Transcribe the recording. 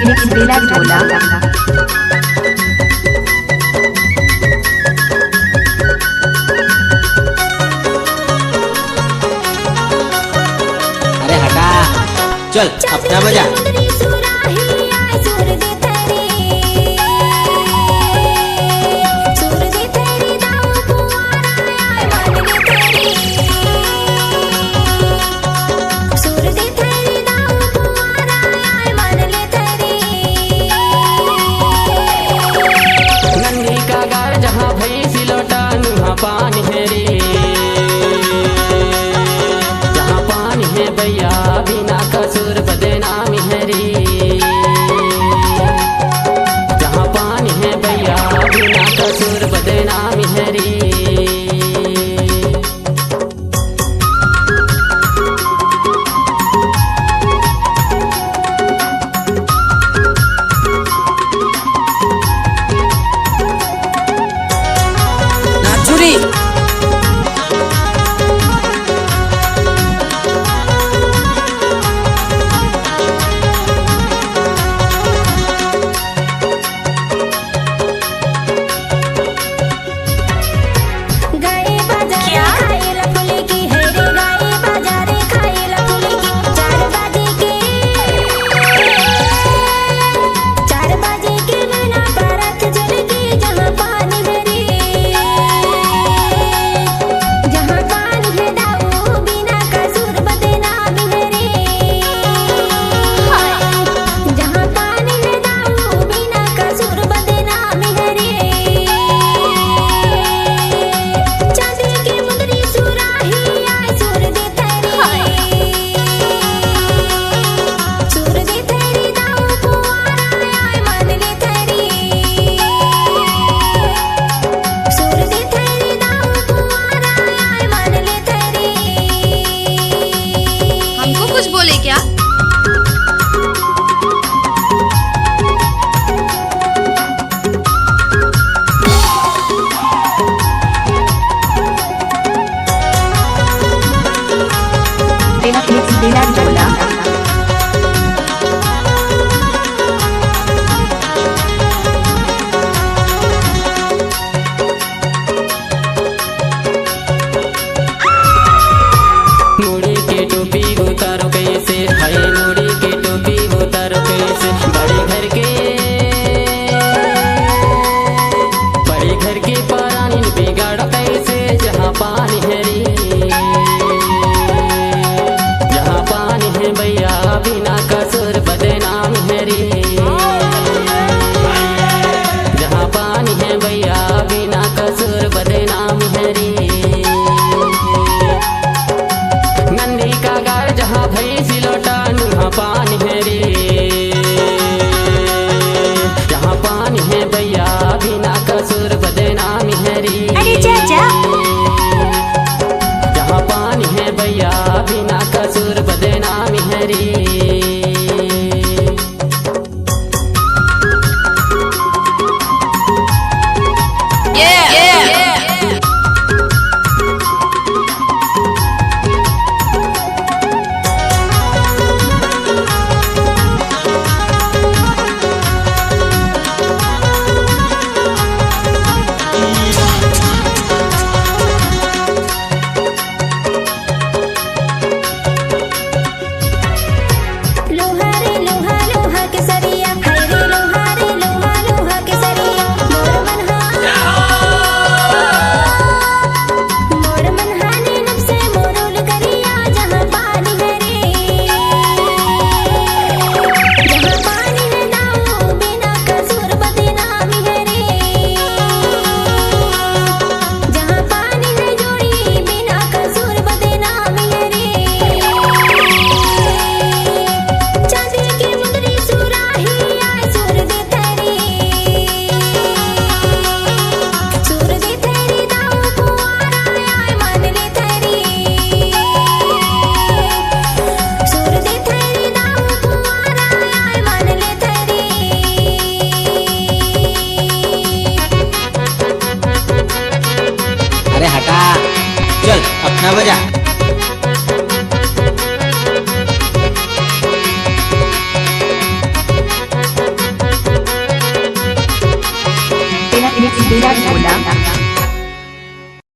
Mix बेला ढोला। अरे हटा, चल अपना बजा। पानी है रे, जहाँ पानी है भैया बिना कसूर बदनामी है रे, जहाँ पानी है भैया बिना कसूर बदनामी है रे। बोले क्या? मिक्स बेला ढोला। मुड़ी के टोपी उतारो कैसे, हाय मुड़ी के टोपी उतारो कैसे, बड़े घर के पानी बिगाड़ो कैसे, जहाँ पानी है रे, जहाँ पानी है भैया बिना कसूर बदनाम है रे, जहाँ पानी है भैया बिना कसूर बदनाम है रे। नंदी का गार जहाँ भैंसी लौटा वहाँ पानी है रे, जहाँ पानी है भैया बिना कसूर बदनामी है रे। अरे चाचा, जहाँ पानी है भैया बिना कसूर बदनामी है रे। अपना बजा। बेला ढोला